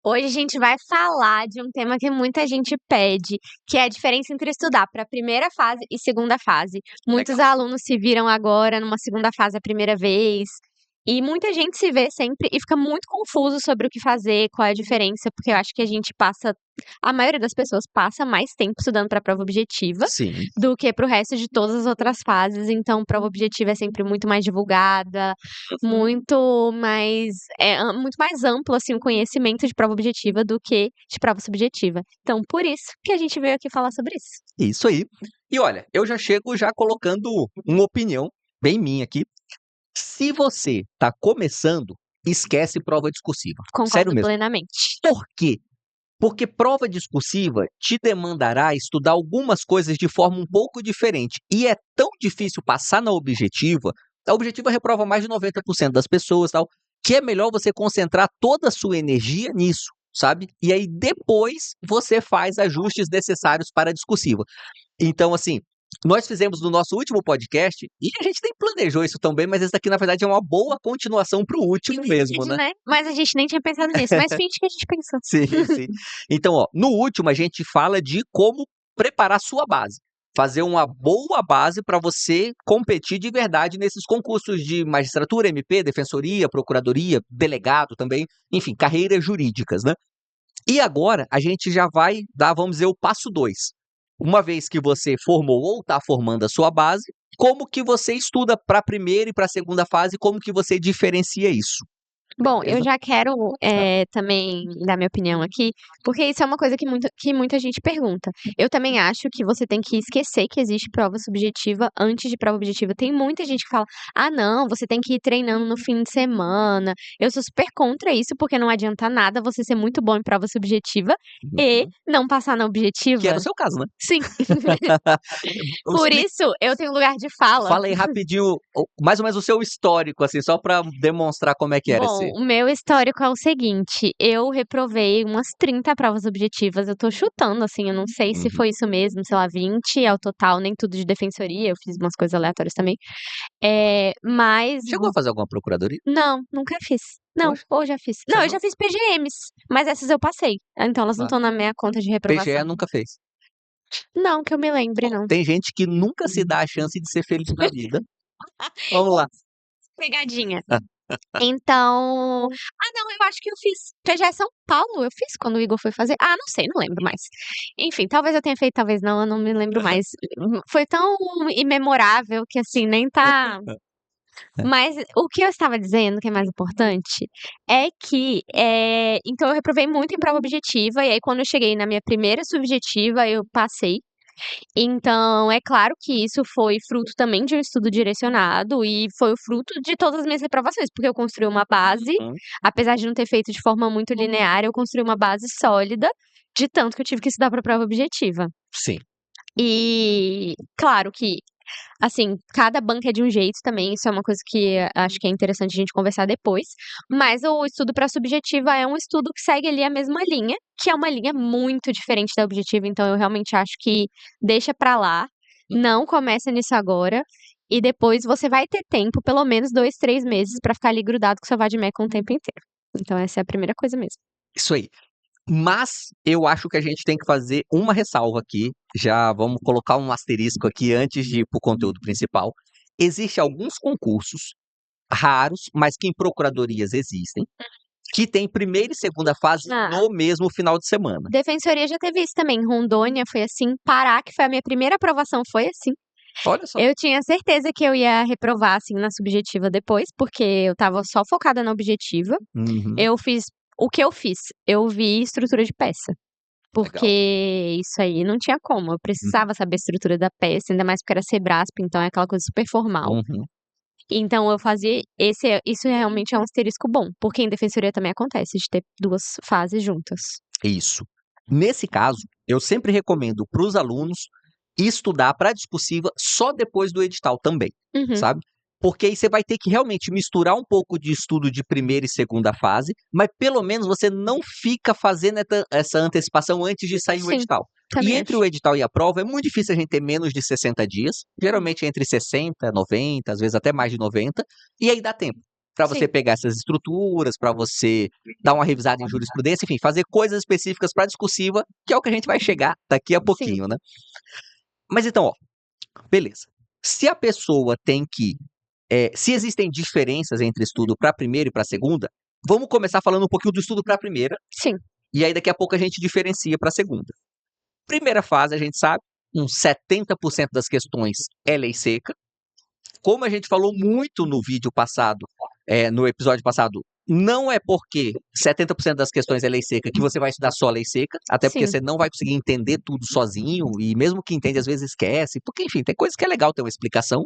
Hoje a gente vai falar de um tema que muita gente pede, que é a diferença entre estudar para a primeira fase e segunda fase. Muitos Legal. alunos se viram agora numa segunda fase a primeira vez, e muita gente se vê sempre e fica muito confuso sobre o que fazer, qual é a diferença, porque eu acho que a maioria das pessoas passa mais tempo estudando para a prova objetiva Sim. do que para o resto de todas as outras fases, então prova objetiva é sempre muito mais divulgada, muito mais amplo, assim, o conhecimento de prova objetiva do que de prova subjetiva. Então, por isso que a gente veio aqui falar sobre isso. Isso aí. E olha, eu já chego já colocando uma opinião bem minha aqui. Se você tá começando, esquece prova discursiva. Sério Concordo mesmo. plenamente. Por quê? Porque prova discursiva te demandará estudar algumas coisas de forma um pouco diferente. E é tão difícil passar na objetiva, a objetiva reprova mais de 90% das pessoas, tal, que é melhor você concentrar toda a sua energia nisso, sabe? E aí depois você faz ajustes necessários para a discursiva. Então, assim, nós fizemos no nosso último podcast, e a gente nem planejou isso tão bem, mas esse daqui, na verdade, é uma boa continuação para o último mesmo, né? Né? Mas a gente nem tinha pensado nisso, mas finge que a gente pensou. Sim, sim. Então, ó, no último a gente fala de como preparar sua base. Fazer uma boa base para você competir de verdade nesses concursos de magistratura, MP, defensoria, procuradoria, delegado também, enfim, carreiras jurídicas, né? E agora a gente já vai dar, vamos dizer, o passo 2. Uma vez que você formou ou está formando a sua base, como que você estuda para a primeira e para a segunda fase, como que você diferencia isso? Bom, eu Beleza? já quero, Ah, também dar minha opinião aqui, porque isso é uma coisa que muita gente pergunta. Eu também acho que você tem que esquecer que existe prova subjetiva antes de prova objetiva. Tem muita gente que fala: "Ah, não, você tem que ir treinando no fim de semana". Eu sou super contra isso, porque não adianta nada você ser muito bom em prova subjetiva e uhum. não passar na Que era objetiva. o seu caso, né? Sim, por Explica, isso eu tenho lugar de fala. fala aí rapidinho, mais ou menos o seu histórico, assim, só para demonstrar como é que era Bom, esse. o meu histórico é o seguinte, eu reprovei umas 30 provas objetivas, eu tô chutando, assim, eu não sei se Uhum. foi isso mesmo, sei lá, 20 ao total, nem tudo de defensoria, eu fiz umas coisas aleatórias também. Mas Chegou a fazer alguma procuradoria? não, nunca fiz. Não, Poxa, ou já fiz. você Não, eu não? já fiz PGMs, mas essas eu passei, então elas não Ah, estão na minha conta de PGE reprovação. nunca fez. Não, que eu me lembre, Bom, não. tem gente que nunca se dá a chance de ser feliz na vida. Vamos lá. Pegadinha. Então, não, eu acho que eu fiz PGE São Paulo, eu fiz quando o Igor foi fazer? Ah, não sei, não lembro mais. Enfim, talvez eu tenha feito, talvez não, eu não me lembro mais. Foi tão imemorável que, assim, nem tá. Mas o que eu estava dizendo, que é mais importante, é que, então eu reprovei muito em prova objetiva, e aí quando eu cheguei na minha primeira subjetiva, eu passei. Então, é claro que isso foi fruto também de um estudo direcionado e foi o fruto de todas as minhas reprovações, porque eu construí uma base, Uhum. apesar de não ter feito de forma muito linear, eu construí uma base sólida, de tanto que eu tive que estudar para a prova objetiva. Sim. E claro que, assim, cada banca é de um jeito também, isso é uma coisa que acho que é interessante a gente conversar depois, mas o estudo para subjetiva é um estudo que segue ali a mesma linha, que é uma linha muito diferente da objetiva, então eu realmente acho que deixa pra lá, não começa nisso agora, e depois você vai ter tempo, pelo menos 2, 3 meses, pra ficar ali grudado com seu vade-mecum o tempo inteiro. Então essa é a primeira coisa mesmo. Isso aí. Mas eu acho que a gente tem que fazer uma ressalva aqui, já vamos colocar um asterisco aqui antes de ir para o conteúdo principal. Existem alguns concursos raros, mas que em procuradorias existem, que tem primeira e segunda fase Ah, no mesmo final de semana. Defensoria já teve isso também, Rondônia foi assim, Pará, que foi a minha primeira aprovação, foi assim. Olha só. Eu tinha certeza que eu ia reprovar, assim, na subjetiva depois, porque eu estava só focada na objetiva. Uhum. Eu fiz o que eu fiz? Eu vi estrutura de peça, Legal. porque isso aí não tinha como, eu precisava saber a estrutura da peça, ainda mais porque era Sebrasp, então é aquela coisa super formal. Uhum. Então eu fazia isso realmente é um asterisco bom, porque em defensoria também acontece de ter 2 fases juntas. Isso. Nesse caso, eu sempre recomendo para os alunos estudar para a discursiva só depois do edital também, Uhum, sabe? Porque aí você vai ter que realmente misturar um pouco de estudo de primeira e segunda fase, mas pelo menos você não fica fazendo essa antecipação antes de sair o sim, edital. E também entre acho. o edital e a prova é muito difícil a gente ter menos de 60 dias, geralmente entre 60, 90, às vezes até mais de 90, e aí dá tempo. para você Sim. pegar essas estruturas, para você dar uma revisada em jurisprudência, enfim, fazer coisas específicas para discursiva, que é o que a gente vai chegar daqui a Sim. pouquinho, né? Mas então, ó, beleza. Se a pessoa tem que. Se existem diferenças entre estudo para a primeira e para a segunda, vamos começar falando um pouquinho do estudo para a primeira, Sim. e aí daqui a pouco a gente diferencia para a segunda. Primeira fase, a gente sabe, uns 70% das questões é lei seca. Como a gente falou muito no vídeo passado, no episódio passado, não é porque 70% das questões é lei seca que você vai estudar só lei seca, até porque Sim. você não vai conseguir entender tudo sozinho, e mesmo que entende, às vezes esquece, porque, enfim, tem coisas que é legal ter uma explicação.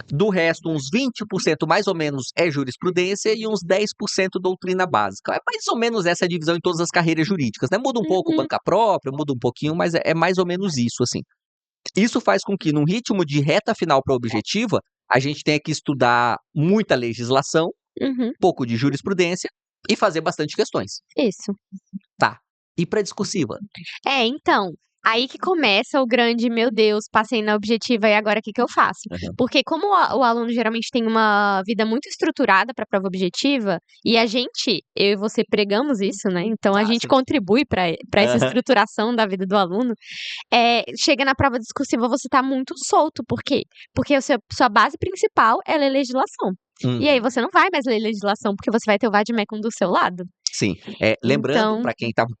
Do resto, uns 20% mais ou menos é jurisprudência e uns 10% doutrina básica. É mais ou menos essa divisão em todas as carreiras jurídicas, né? Muda um pouco banca própria, muda um pouquinho, mas é mais ou menos isso, assim. Isso faz com que, num ritmo de reta final para objetiva, a gente tenha que estudar muita legislação, Uhum. pouco de jurisprudência e fazer bastante questões. Isso. Tá. E para discursiva? Então, aí que começa o grande, meu Deus, passei na objetiva e agora o que que eu faço? Uhum. Porque como o aluno geralmente tem uma vida muito estruturada para a prova objetiva, e eu e você pregamos isso, né? Então a gente Sim. contribui para essa Aham. estruturação da vida do aluno. Chega na prova discursiva, você tá muito solto. Por quê? Porque sua base principal é ler legislação. E aí Uhum. você não vai mais ler legislação, porque você vai ter o vade-mecum do seu lado. Sim. Lembrando, Então, para quem está um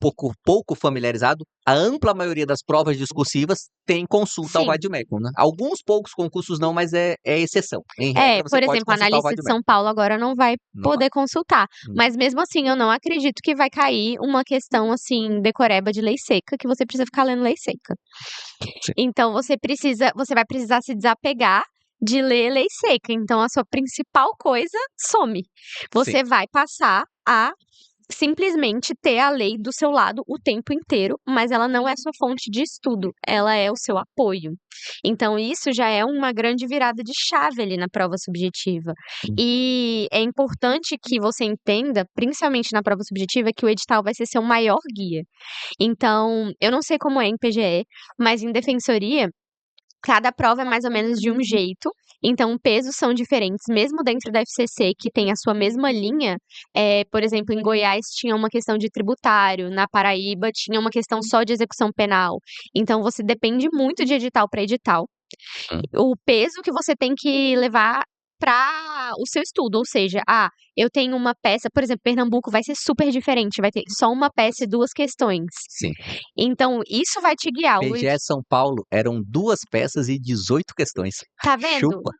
pouco familiarizado, a ampla maioria das provas discursivas tem consulta ao sim. vade-mecum, né? Alguns poucos concursos não, mas é exceção. Em regra, você Por pode exemplo, a consultar o analista de vade-mecum. São Paulo agora não vai Não vai. poder consultar. Hum. Mas mesmo assim, eu não acredito que vai cair uma questão assim, decoreba de lei seca, que você precisa ficar lendo lei seca. Sim. Então você vai precisar se desapegar de ler lei seca. Então a sua principal coisa some. Você vai passar a simplesmente ter a lei do seu lado o tempo inteiro, mas ela não é sua fonte de estudo, ela é o seu apoio. Então isso já é uma grande virada de chave ali na prova subjetiva. E é importante que você entenda, principalmente na prova subjetiva, que o edital vai ser seu maior guia. Então, eu não sei como é em PGE, mas em defensoria cada prova é mais ou menos de um jeito, então pesos são diferentes, mesmo dentro da FCC, que tem a sua mesma linha. Por exemplo, em Goiás tinha uma questão de tributário, na Paraíba tinha uma questão só de execução penal. Então você depende muito de edital para edital. Hum. O peso que você tem que levar para o seu estudo, ou seja, eu tenho uma peça, por exemplo, Pernambuco vai ser super diferente, vai ter só uma peça e duas questões. Sim. Então, isso vai te guiar. PGE São Paulo eram 2 peças e 18 questões. Tá vendo? Chupa.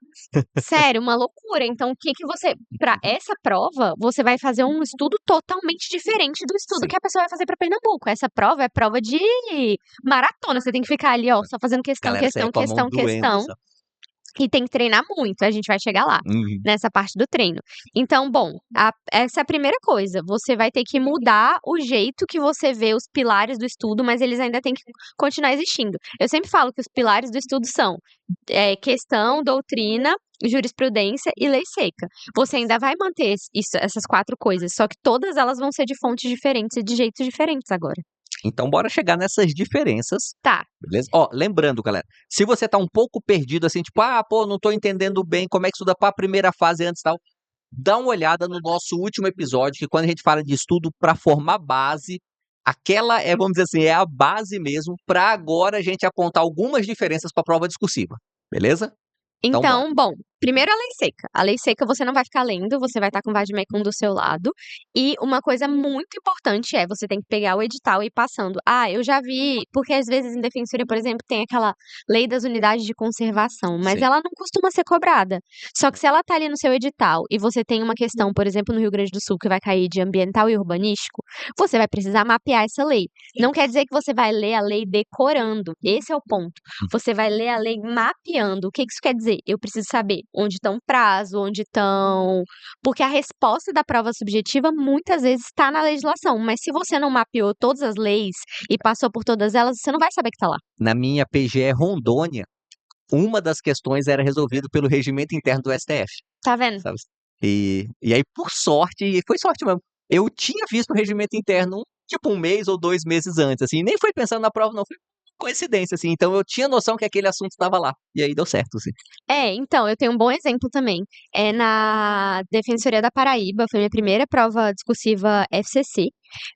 Sério, uma loucura. Então, o que que você, para essa prova, você vai fazer um estudo totalmente diferente do estudo Sim. que a pessoa vai fazer para Pernambuco. Essa prova é prova de maratona. Você tem que ficar ali, ó, só fazendo questão, Galera, sai questão, com a mão questão, doendo, questão. só. E tem que treinar muito, a gente vai chegar lá, Uhum. nessa parte do treino. Então, bom, essa é a primeira coisa. Você vai ter que mudar o jeito que você vê os pilares do estudo, mas eles ainda têm que continuar existindo. Eu sempre falo que os pilares do estudo são questão, doutrina, jurisprudência e lei seca. Você ainda vai manter essas 4 coisas, só que todas elas vão ser de fontes diferentes e de jeitos diferentes agora. Então bora chegar nessas diferenças, Tá. beleza? Ó, lembrando, galera, se você tá um pouco perdido, assim, tipo, não tô entendendo bem como é que estuda pra primeira fase antes e tal, dá uma olhada no nosso último episódio, que quando a gente fala de estudo pra formar base, aquela vamos dizer assim, é a base mesmo, pra agora a gente apontar algumas diferenças pra prova discursiva, beleza? Então bora. Então, bom, primeiro a lei seca. A lei seca você não vai ficar lendo, você vai estar com o vade-mecum do seu lado. E uma coisa muito importante você tem que pegar o edital e ir passando. Eu já vi, porque às vezes em defensoria, por exemplo, tem aquela lei das unidades de conservação, mas Sim. ela não costuma ser cobrada. Só que se ela tá ali no seu edital e você tem uma questão, por exemplo, no Rio Grande do Sul, que vai cair de ambiental e urbanístico, você vai precisar mapear essa lei. Não quer dizer que você vai ler a lei decorando. Esse é o ponto. Você vai ler a lei mapeando. O que isso quer dizer? Eu preciso saber onde estão prazo, onde estão. Porque a resposta da prova subjetiva muitas vezes está na legislação, mas se você não mapeou todas as leis e passou por todas elas, você não vai saber que tá lá. Na minha PGE Rondônia, uma das questões era resolvida pelo regimento interno do STF, Tá vendo? sabe? E aí, por sorte, e foi sorte mesmo, eu tinha visto o regimento interno, tipo, 1 mês ou 2 meses antes, assim, nem foi pensando na prova, não, foi coincidência, assim. Então eu tinha noção que aquele assunto estava lá. E aí deu certo, assim. Então, eu tenho um bom exemplo também. É na Defensoria da Paraíba, foi minha primeira prova discursiva FCC.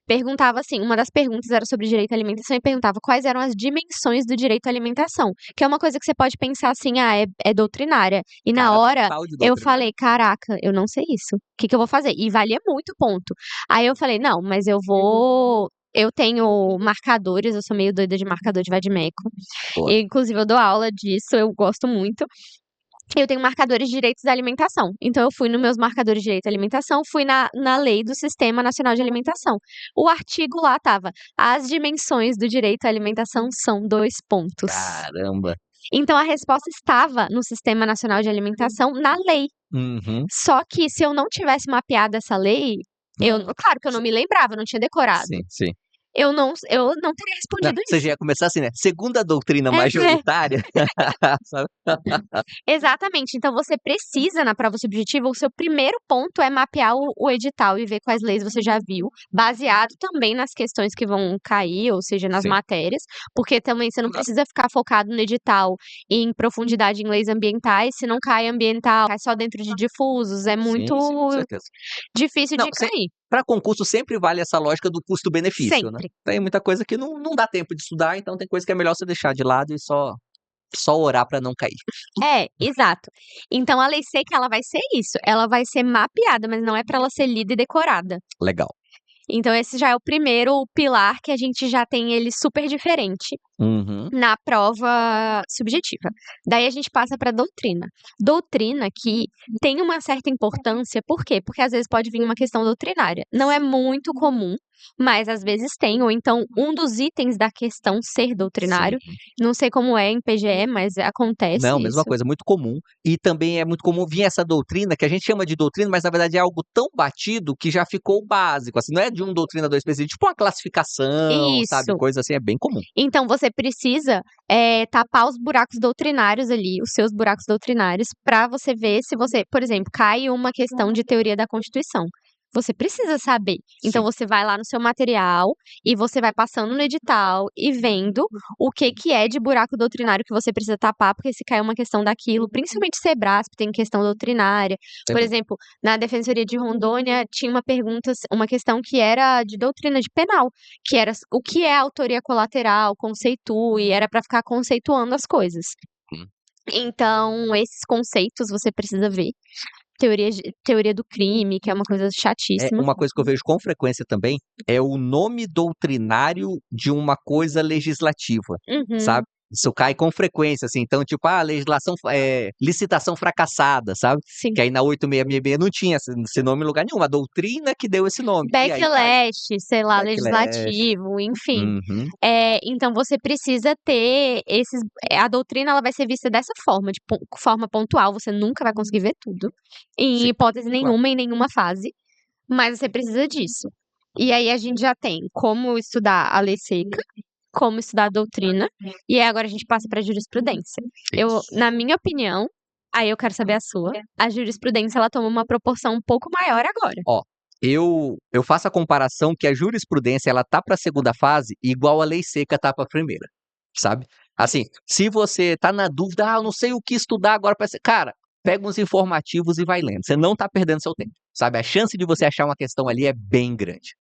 Perguntava assim, uma das perguntas era sobre direito à alimentação e perguntava quais eram as dimensões do direito à alimentação, que é uma coisa que você pode pensar assim, é doutrinária. E na Cara, hora total de eu doutrina. falei, caraca, eu não sei isso. O que que eu vou fazer? E valia muito ponto. Aí eu falei, não, mas eu tenho marcadores, eu sou meio doida de marcador de vadimeco. Boa. E, inclusive, eu dou aula disso, eu gosto muito. Eu tenho marcadores de direitos da alimentação. Então, eu fui nos meus marcadores de direito à alimentação, fui na lei do Sistema Nacional de Alimentação. O artigo lá estava: as dimensões do direito à alimentação são 2 pontos. Caramba. Então, a resposta estava no Sistema Nacional de Alimentação, na lei. Uhum. Só que se eu não tivesse mapeado essa lei, claro que eu não me lembrava, eu não tinha decorado. Sim, sim. Eu não teria Não, respondido você isso. já ia começar assim, né? Segundo a doutrina É. majoritária. Sabe? Exatamente. Então você precisa, na prova subjetiva, o seu primeiro ponto é mapear o edital e ver quais leis você já viu, baseado também nas questões que vão cair, ou seja, nas Sim. matérias, porque também você não precisa ficar focado no edital em profundidade em leis ambientais, se não cai ambiental, cai só dentro de difusos, é muito Sim, com certeza. difícil Não, de cair. para concurso sempre vale essa lógica do custo-benefício, né? Sempre. Tem muita coisa que não dá tempo de estudar, então tem coisa que é melhor você deixar de lado e só orar para não cair. Exato. Então a lei seca, ela vai ser isso, ela vai ser mapeada, mas não é para ela ser lida e decorada. Legal. Então esse já é o primeiro pilar que a gente já tem ele super diferente Uhum. na prova subjetiva. Daí a gente passa para doutrina. Doutrina que tem uma certa importância, por quê? Porque às vezes pode vir uma questão doutrinária. Não é muito comum, mas às vezes tem, ou então um dos itens da questão ser doutrinário. Sim. Não sei como é em PGE, mas acontece Não, mesma isso. coisa, muito comum. E também é muito comum vir essa doutrina, que a gente chama de doutrina, mas na verdade é algo tão batido que já ficou básico. Assim, não é de um doutrina, dois específico, tipo uma classificação, sabe? Isso. Coisa assim, é bem comum. Então você precisa tapar os buracos doutrinários ali, os seus buracos doutrinários, para você ver se você, por exemplo, cai uma questão de teoria da Constituição. Você precisa saber. Então Sim. você vai lá no seu material e você vai passando no edital e vendo o que é de buraco doutrinário que você precisa tapar, porque se cai uma questão daquilo, principalmente Sebrasp tem questão doutrinária. Por Sempre. exemplo, na Defensoria de Rondônia tinha uma questão que era de doutrina de penal, que era o que é autoria colateral, conceitue, era para ficar conceituando as coisas. Hum. Então, esses conceitos você precisa ver. Teoria do crime, que é uma coisa chatíssima. Uma coisa que eu vejo com frequência também é o nome doutrinário de uma coisa legislativa, Uhum. sabe? Isso cai com frequência, assim. Então, tipo, legislação, licitação fracassada, sabe? Sim. Que aí na 8666 não tinha esse nome em lugar nenhum. A doutrina que deu esse nome. E aí cai. Backlash, sei lá, Backlash. legislativo, enfim. Uhum. Então você precisa ter esses. A doutrina ela vai ser vista dessa forma, de forma pontual. Você nunca vai conseguir ver tudo, em Sim, hipótese claro. nenhuma, em nenhuma fase. Mas você precisa disso. E aí a gente já tem como estudar a lei seca, como estudar a doutrina, e aí agora a gente passa para a jurisprudência. Na minha opinião, aí eu quero saber a sua, a jurisprudência ela toma uma proporção um pouco maior agora. Ó, eu faço a comparação que a jurisprudência ela tá para a segunda fase igual a lei seca tá para a primeira, sabe? Assim, se você tá na dúvida, eu não sei o que estudar agora para ser, cara, pega uns informativos e vai lendo. Você não tá perdendo seu tempo, sabe? A chance de você achar uma questão ali é bem grande.